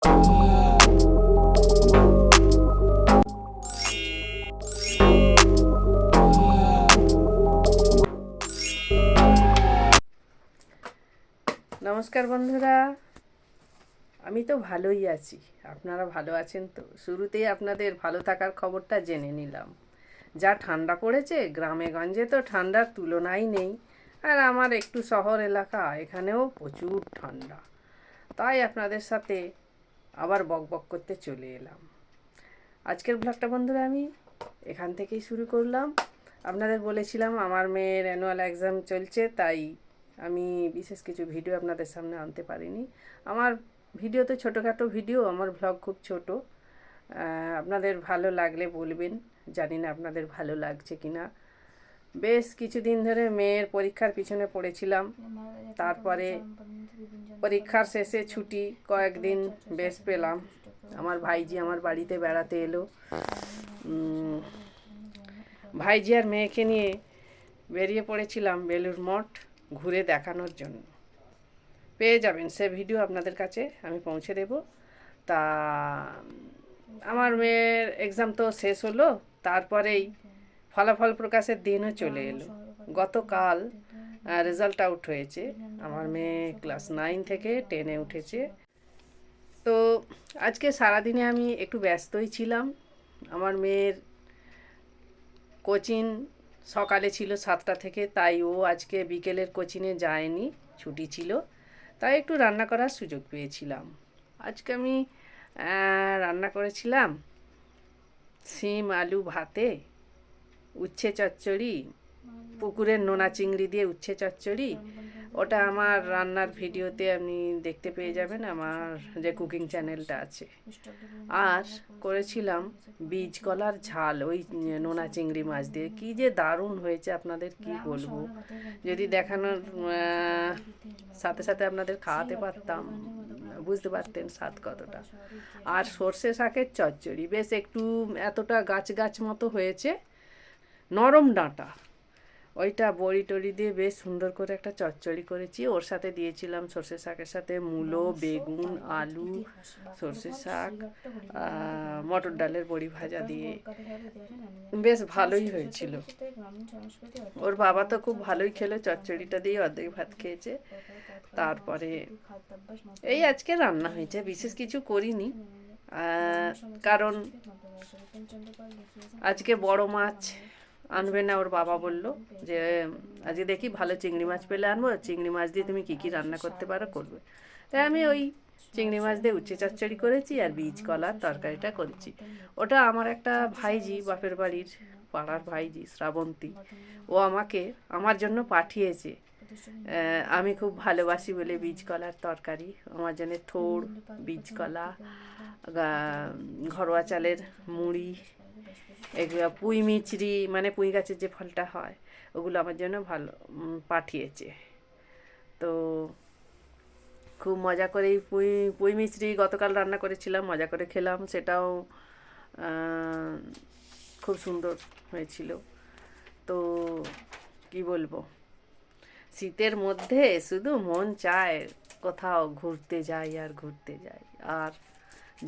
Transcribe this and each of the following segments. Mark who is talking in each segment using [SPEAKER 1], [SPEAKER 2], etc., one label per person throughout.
[SPEAKER 1] নমস্কার বন্ধুরা, আমি তো ভালোই আছি। আপনারা ভালো আছেন তো? শুরুতেই আপনাদের ভালো থাকার খবরটা জেনে নিলাম। যা ঠান্ডা পড়েছে, গ্রামে গঞ্জে তো ঠান্ডার তুলনাই নেই। আর আমার একটু শহর এলাকা, এখানেও প্রচুর ঠান্ডা। তাই আপনাদের সাথে আবার বকবক করতে চলে এলাম। আজকের ব্লগটা বন্ধুরা আমি এখান থেকেই শুরু করলাম। আপনাদের বলেছিলাম আমার মেয়ের অ্যানুয়াল এক্সাম চলছে, তাই আমি বিশেষ কিছু ভিডিও আপনাদের সামনে আনতে পারিনি। আমার ভিডিও তো ছোটোখাটো ভিডিও, আমার ভ্লগ খুব ছোট। আপনাদের ভালো লাগলে বলবেন, জানি না আপনাদের ভালো লাগছে কি না। বেশ কিছুদিন ধরে মেয়ের পরীক্ষার পিছনে পড়েছিলাম। তারপরে পরীক্ষার শেষে ছুটি কয়েকদিন বেশ পেলাম। আমার ভাইজি আমার বাড়িতে বেড়াতে এলো। ভাইজি আর মেয়েকে নিয়ে বেরিয়ে পড়েছিলাম বেলুড় মঠ ঘুরে দেখানোর জন্য। পেয়ে যাবেন সে ভিডিও আপনাদের কাছে আমি পৌঁছে দেব। তা আমার মেয়ের এক্সাম তো শেষ হলো, তারপরেই ফলাফল প্রকাশের দিনও চলে এলো। গতকাল রেজাল্ট আউট হয়েছে। আমার মেয়ে ক্লাস 9 থেকে 10-এ উঠেছে। তো আজকে সারাদিনে আমি একটু ব্যস্তই ছিলাম। আমার মেয়ের কোচিং সকালে ছিল 7টা থেকে, তাই ও আজকে বিকেলের কোচিংয়ে যায়নি, ছুটি ছিল। তাই একটু রান্না করার সুযোগ পেয়েছিলাম। আজকে আমি রান্না করেছিলাম শিম আলু ভাতে, উচ্ছে চচ্চড়ি, পুকুরের নোনা চিংড়ি দিয়ে উচ্ছে চচ্চড়ি। ওটা আমার রান্নার ভিডিওতে আপনি দেখতে পেয়ে যাবেন, আমার যে কুকিং চ্যানেলটা আছে। আর করেছিলাম বীজ কলার ঝাল ওই নোনা চিংড়ি মাছ দিয়ে। কী যে দারুণ হয়েছে, আপনাদের কি বলবো। যদি দেখানোর সাথে সাথে আপনাদের খাওয়াতে পারতাম, বুঝতে পারতেন স্বাদ কতটা। আর সর্ষে শাকের চচ্চড়ি, বেশ একটু এতটা গাছ গাছ মতো হয়েছে, নরম ডাঁটা, ওইটা বড়ি টড়ি দিয়ে বেশ সুন্দর করে একটা চচ্চড়ি করেছি। ওর সাথে দিয়েছিলাম সর্ষে শাকের সাথে মূলো, বেগুন, আলু, সর্ষে শাক, মটর ডালের বড়ি ভাজা দিয়ে বেশ ভালোই হয়েছিল। ওর বাবা তো খুব ভালোই খেলো, চচ্চড়িটা দিয়ে অর্ধেক ভাত খেয়েছে। তারপরে এই আজকে রান্না হয়েছে, বিশেষ কিছু করিনি। কারণ আজকে বড় মাছ আনবে না, ওর বাবা বলল যে আজকে দেখি ভালো চিংড়ি মাছ পেলে আনবো, চিংড়ি মাছ দিয়ে তুমি কী কী রান্না করতে পারো করবে। তাই আমি ওই চিংড়ি মাছ দিয়ে উচ্ছে চচ্চড়ি করেছি আর বীজ কলার তরকারিটা করেছি। ওটা আমার একটা ভাইজি, বাপের বাড়ির পাড়ার ভাইজি শ্রাবন্তী, ও আমাকে আমার জন্য পাঠিয়েছে। আমি খুব ভালোবাসি বলে বীজ কলার তরকারি, আমার জন্য থোড়, বীজ কলা, ঘরোয়া চালের মুড়ি, এগুলো পুঁই মিচড়ি, মানে পুঁই গাছের যে ফলটা হয়, ওগুলো আমার জন্য ভালো পাঠিয়েছে। তো খুব মজা করেই পুঁই মিচড়ি গতকাল রান্না করেছিলাম, মজা করে খেলাম, সেটাও খুব সুন্দর হয়েছিল। তো কি বলবো, শীতের মধ্যে শুধু মন চায় কোথাও ঘুরতে যাই আর ঘুরতে যাই। আর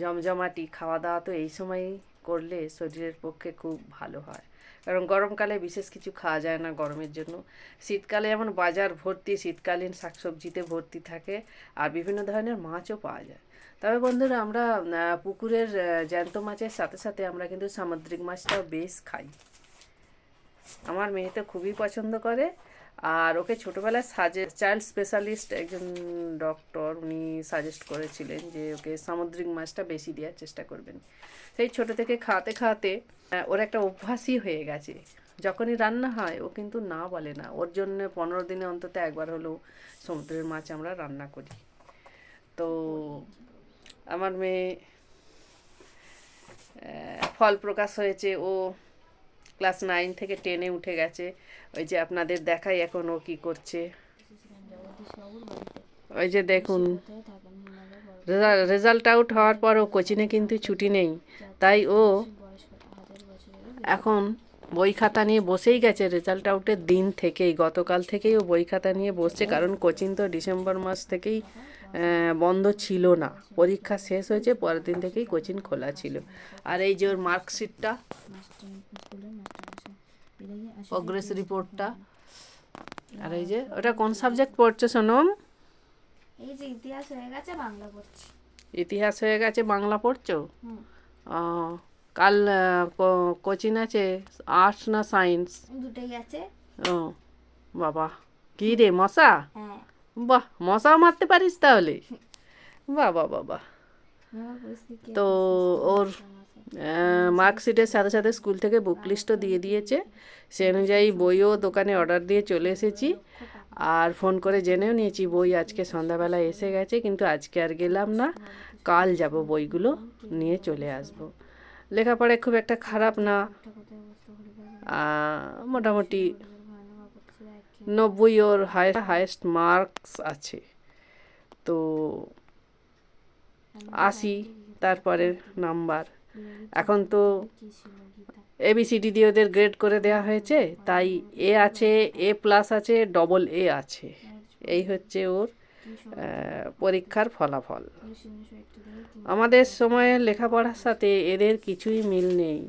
[SPEAKER 1] জমজমাটি খাওয়া দাওয়া তো এই সময়ই করলে শরীরের পক্ষে খুব ভালো হয়, কারণ গরমকালে বিশেষ কিছু খাওয়া যায় না গরমের জন্য। শীতকালে যেমন বাজার ভর্তি শীতকালীন শাকসবজিতে ভর্তি থাকে, আর বিভিন্ন ধরনের মাছও পাওয়া যায়। তবে বন্ধুরা, আমরা পুকুরের জ্যান্ত মাছের সাথে সাথে আমরা কিন্তু সামুদ্রিক মাছটাও বেশ খাই। আমার মেয়ে তো খুবই পছন্দ করে। আর ওকে ছোটোবেলায় চাইল্ড স্পেশালিস্ট একজন ডক্টর, উনি সাজেস্ট করেছিলেন যে ওকে সামুদ্রিক মাছটা বেশি দেওয়ার চেষ্টা করবেন। সেই ছোটো থেকে খাওয়াতে খাওয়াতে ওর একটা অভ্যাসই হয়ে গেছে। যখনই রান্না হয় ও কিন্তু না বলে না, ওর জন্য 15 দিনে অন্তত একবার হলেও সমুদ্রের মাছ আমরা রান্না করি। তো আমার মেয়ে ফল প্রকাশ হয়েছে, ও ক্লাস 9 থেকে 10-এ উঠে গেছে। ওই যে আপনাদের দেখাই এখন ও কী করছে, ওই যে দেখুন রেজাল্ট আউট হওয়ার পর ও কোচিংয়ে কিন্তু ছুটি নেই, তাই ও এখন বই খাতা নিয়ে বসেই গেছে। রেজাল্ট আউটের দিন থেকেই, গতকাল থেকেই ও বই খাতা নিয়ে বসছে, কারণ কোচিং তো ডিসেম্বর মাস থেকেই বন্ধ ছিল না, পরীক্ষা শেষ হয়েছে পরের দিন থেকেই কোচিং খোলা ছিল। আর এই যে ওর মার্কশিটটা, প্রোগ্রেস রিপোর্টটা, আর এই যে ওটা কোন সাবজেক্ট পড়ছে সোনম?
[SPEAKER 2] এই যে ইতিহাস হয়ে গেছে, বাংলা পড়ছি।
[SPEAKER 1] ইতিহাস হয়ে গেছে, বাংলা পড়ছো? ও, কাল কোচিং আছে আর্টস না সায়েন্স?
[SPEAKER 2] দুটোই আছে।
[SPEAKER 1] ও বাবা, কি রে মশা?
[SPEAKER 2] হ্যাঁ।
[SPEAKER 1] বাহ, মশাও মারতে পারিস তাহলে? বাবা বাবা। তো ওর মার্কশিটের সাথে সাথে স্কুল থেকে বুক লিস্টও দিয়ে দিয়েছে, সে অনুযায়ী বইও দোকানে অর্ডার দিয়ে চলে এসেছি। আর ফোন করে জেনেও নিয়েছি বই আজকে সন্ধ্যাবেলা এসে গেছে, কিন্তু আজকে আর গেলাম না, কাল যাব বইগুলো নিয়ে চলে আসব। লেখাপড়ায় খুব একটা খারাপ না, মোটামুটি 90 ওর হায়েস্ট মার্কস আছে। তো 80 তারপরে নাম্বার। এখন তো ABCD দিয়ে ওদের গ্রেড করে দেওয়া হয়েছে, তাই এ আছে, A+ আছে, ডবল A আছে। এই হচ্ছে ওর পরীক্ষার ফলাফল। আমাদের সময়ের লেখাপড়ার সাথে এদের কিছুই মিল নেই,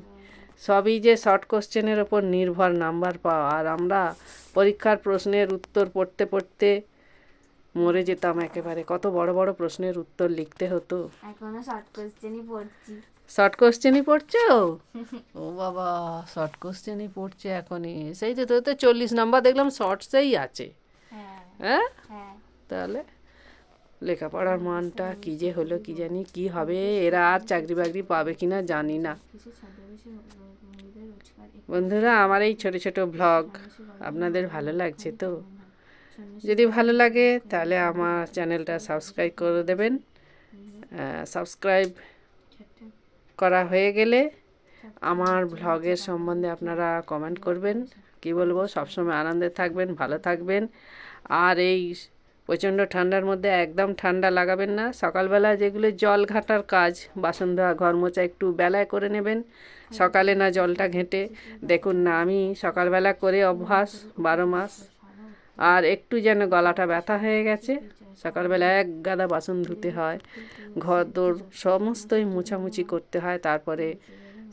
[SPEAKER 1] সবই যে শর্ট কোশ্চেনের ওপর নির্ভর নাম্বার পাওয়া, আর আমরা পরীক্ষার প্রশ্নের উত্তর পড়তে পড়তে মরে যেতাম একেবারে। কত বড় বড় প্রশ্নের উত্তর লিখতে হতো।
[SPEAKER 2] এখনো শর্ট কোশ্চেনই পড়ছি।
[SPEAKER 1] শর্ট কোশ্চেনই পড়ছো? ও বাবা, শর্ট কোশ্চেনই পড়ছে এখনই? সেই তো, তোর তো 40 নাম্বার দেখলাম শর্টসেই আছে। হ্যাঁ, তাহলে লেখাপড়ার মানটা কি যে হলো কি জানি, কি হবে, এরা আর চাকরি বাকরি পাবে কিনা জানি না। বন্ধুরা, আমার এই ছোট ছোট ব্লগ আপনাদের ভালো লাগছে তো? যদি ভালো লাগে তাহলে আমার চ্যানেলটা সাবস্ক্রাইব করে দেবেন। সাবস্ক্রাইব করা হয়ে গেলে আমার ব্লগের সম্বন্ধে আপনারা কমেন্ট করবেন। কি বলবো, সবসময় আনন্দে থাকবেন, ভালো থাকবেন। আর এই প্রচণ্ড ঠান্ডার মধ্যে একদম ঠান্ডা লাগাবেন না। সকালবেলা যেগুলো জল ঘাটার কাজ, বাসন ধোয়া, ঘর মোছা একটু বেলায় করে নেবেন, সকালে না জলটা ঘেঁটে। দেখুন না, আমি সকালবেলা করে অভ্যাস 12 মাস। আর একটু যেন গলাটা ব্যথা হয়ে গেছে, সকালবেলা এক গাদা বাসন ধুতে হয়, ঘর দৌড় সমস্তই মোছামুছি করতে হয়, তারপরে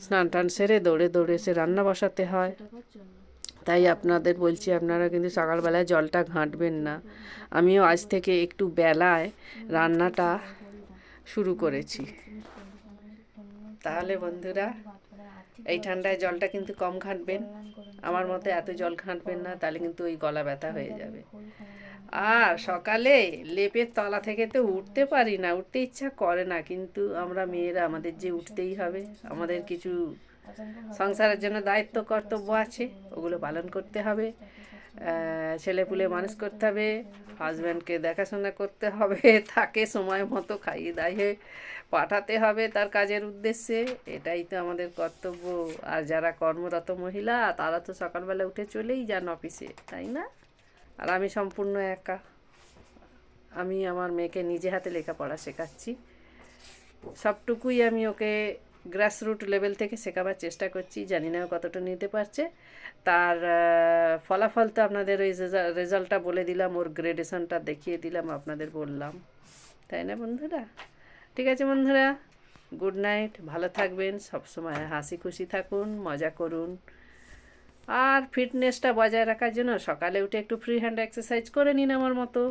[SPEAKER 1] স্নান টান সেরে দৌড়ে দৌড়ে এসে রান্না বসাতে হয়। তাই আপনাদের বলছি, আপনারা কিন্তু সকালবেলায় জলটা ঘাঁটবেন না। আমিও আজ থেকে একটু বেলায় রান্নাটা শুরু করেছি। তাহলে বন্ধুরা, এই ঠান্ডায় জলটা কিন্তু কম ঘাঁটবেন, আমার মতো এত জল ঘাঁটবেন না, তাহলে কিন্তু ওই গলা ব্যথা হয়ে যাবে। আর সকালে লেপের তলা থেকে তো উঠতে পারি না, উঠতে ইচ্ছা করে না, কিন্তু আমরা মেয়েরা, আমাদের যে উঠতেই হবে, আমাদের কিছু সংসারের জন্য দায়িত্ব কর্তব্য আছে, ওগুলো পালন করতে হবে। ছেলেপুলে মানুষ করতে হবে, হাজব্যান্ডকে দেখাশোনা করতে হবে, তাকে সময় মতো খাইয়ে দাইয়ে পাঠাতে হবে তার কাজের উদ্দেশ্যে, এটাই তো আমাদের কর্তব্য। আর যারা কর্মরত মহিলা, তারা তো সকালবেলা উঠে চলেই যান অফিসে, তাই না? আর আমি সম্পূর্ণ একা, আমি আমার মেয়েকে নিজে হাতে লেখাপড়া শেখাচ্ছি। সবটুকুই আমি ওকে গ্রাসরুট লেভেল থেকে শেখাবার চেষ্টা করছি, জানি না কতটা নিতে পারছে। তার ফলাফল তো আপনাদের ওই রেজাল্টটা বলে দিলাম, ওর গ্রেডেশনটা দেখিয়ে দিলাম, আপনাদের বললাম, তাই না বন্ধুরা? ঠিক আছে বন্ধুরা, গুড নাইট, ভালো থাকবেন, সবসময় হাসি খুশি থাকুন, মজা করুন। আর ফিটনেসটা বজায় রাখার জন্য সকালে উঠে একটু ফ্রি হ্যান্ড এক্সারসাইজ করে নিন আমার মতো।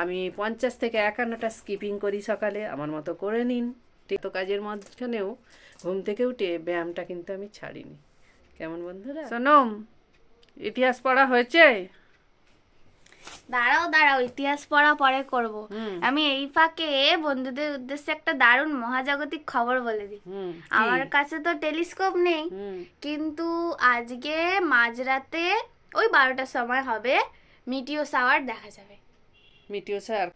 [SPEAKER 1] আমি 50 থেকে 51টা স্কিপিং করি সকালে, আমার মতো করে নিন। ঠিক তো, কাজের মাঝখানেও ঘুম থেকে উঠে ব্যায়ামটা কিন্তু আমি ছাড়িনি। কেমন বন্ধুরা? সোনম, ইতিহাস পড়া হয়েছে?
[SPEAKER 2] দাঁড়াও দাঁড়াও, ইতিহাস পড়া পরে করব। আমি এই ফাঁকে বন্ধুদের উদ্দেশ্যে একটা দারুণ মহাজাগতিক খবর বলে দিই। আমার কাছে তো টেলিস্কোপ নেই, কিন্তু আজকে মাঝরাতে ওই 12টার সময় হবে মিটিও শাওয়ার দেখা যাবে।
[SPEAKER 1] মিটিও স্যার,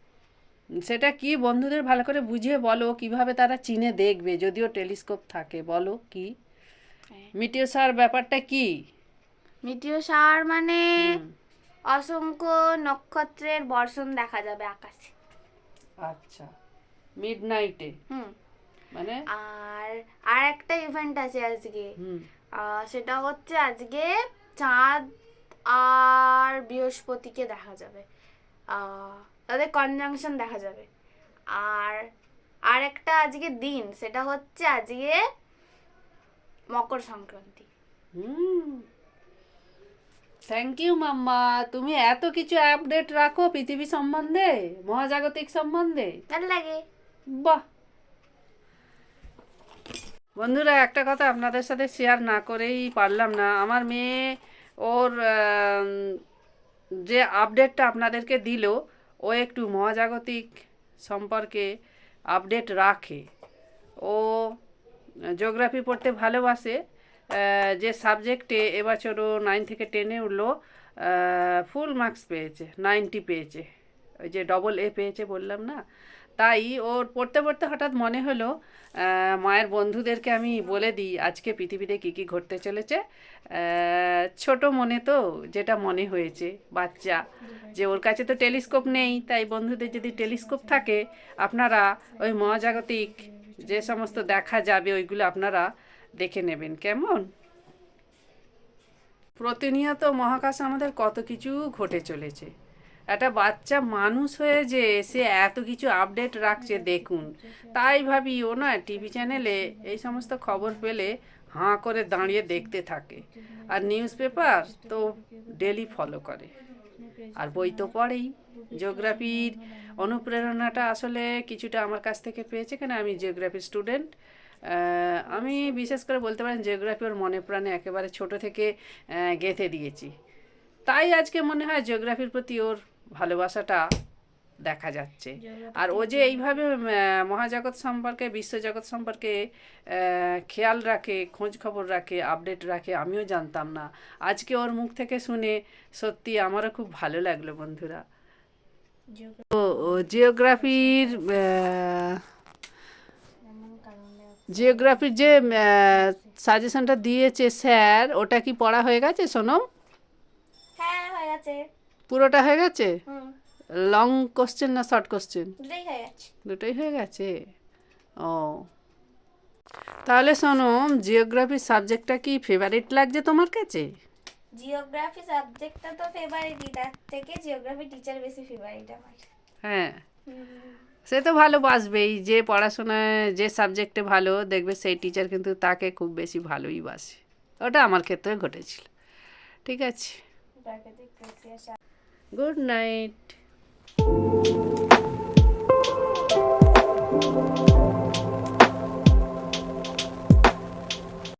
[SPEAKER 1] সেটা কি বন্ধুদের ভালো করে বুঝিয়ে বলো, কিভাবে তারা চিনে দেখবে যদিও টেলিস্কোপ থাকে, বলো কি মিটিও স্যার ব্যাপারটা কি?
[SPEAKER 2] মিটিও শাওয়ার মানে অসংখ্য নক্ষত্রের বর্ষণ দেখা যাবে আকাশে।
[SPEAKER 1] আচ্ছা, মিডনাইটে? মানে
[SPEAKER 2] আর একটা ইভেন্ট আছে আজকে, সেটা হচ্ছে আজকে চাঁদ আর বৃহস্পতিকে দেখা যাবে। তাদের কনজাংশন দেখা যাবে। আর আর একটা আজকে দিন, সেটা হচ্ছে আজকে মকর সংক্রান্তি।
[SPEAKER 1] থ্যাংক ইউ মাম্মা, তুমি এত কিছু আপডেট রাখো পৃথিবী সম্বন্ধে, মহাজাগতিক সম্বন্ধে,
[SPEAKER 2] ভালো লাগে।
[SPEAKER 1] বাহ। বন্ধুরা, একটা কথা আপনাদের সাথে শেয়ার না করেই পারলাম না। আমার মেয়ে ওর যে আপডেটটা আপনাদেরকে দিল, ও একটু মহাজাগতিক সম্পর্কে আপডেট রাখে। ও জিওগ্রাফি পড়তে ভালোবাসে। যে সাবজেক্টে এবছর ও 9 থেকে 10-এ উঠলো, ফুল মার্কস পেয়েছে, 90 পেয়েছে, ওই যে ডবল এ পেয়েছে বললাম না। তাই ওর পড়তে পড়তে হঠাৎ মনে হলো মায়ের বন্ধুদেরকে আমি বলে দিই আজকে পৃথিবীতে কী কী ঘটতে চলেছে। ছোট মনে তো, যেটা মনে হয়েছে, বাচ্চা যে ওর কাছে তো টেলিস্কোপ নেই, তাই বন্ধুদের যদি টেলিস্কোপ থাকে আপনারা ওই মহাজাগতিক যে সমস্ত দেখা যাবে ওইগুলো আপনারা দেখে নেবেন, কেমন? প্রতিনিয়ত মহাকাশে আমাদের কত কিছু ঘটে চলেছে। একটা বাচ্চা মানুষ হয়ে যে সে এত কিছু আপডেট রাখছে দেখুন। তাই ভাবি ও না টিভি চ্যানেলে এই সমস্ত খবর পেলে হাঁ করে দাঁড়িয়ে দেখতে থাকে। আর নিউজ পেপার তো ডেলি ফলো করে, আর বই তো পড়েই। জিওগ্রাফির অনুপ্রেরণাটা আসলে কিছুটা আমার কাছ থেকে পেয়েছে, কেন আমি জিওগ্রাফির স্টুডেন্ট। আমি বিশেষ করে বলতে পারেন জিওগ্রাফি ওর মনে প্রাণে একেবারে ছোট থেকে গেঁথে দিয়েছি। তাই আজকে মনে হয় জিওগ্রাফির প্রতি ওর ভালোবাসাটা দেখা যাচ্ছে। আর ও যে এইভাবে মহাজগৎ সম্পর্কে, বিশ্বজগৎ সম্পর্কে খেয়াল রাখে, খোঁজ খবর রাখে, আপডেট রাখে, আমিও জানতাম না। আজকে ওর মুখ থেকে শুনে সত্যি আমারও খুব ভালো লাগলো বন্ধুরা। তো জিওগ্রাফির যে সাজেশনটা দিয়েছে স্যার, ওটা কি পড়া হয়ে গেছে সোনম?
[SPEAKER 2] হ্যাঁ, হয়ে গেছে।
[SPEAKER 1] পুরোটা হয়ে গেছে? লং কোশ্চেন না শর্ট কোশ্চেন?
[SPEAKER 2] দুটোই হয়ে গেছে।
[SPEAKER 1] দুটোই হয়ে গেছে। ও, তাহলে সোনম, জিওগ্রাফি সাবজেক্টটা কি ফেভারিট লাগছে তোমার কাছে?
[SPEAKER 2] জিওগ্রাফি সাবজেক্টটা তো ফেভারিটই, তার থেকে জিওগ্রাফি টিচার বেশি ফেভারিট আমার।
[SPEAKER 1] হ্যাঁ, সে তো ভালোবাসবেই। যে পড়াশোনায় যে সাবজেক্টে ভালো দেখবে সেই টিচার কিন্তু তাকে খুব বেশি ভালোই বাসে। ওটা আমার ক্ষেত্রে ঘটেছিল। ঠিক আছে, গুড নাইট।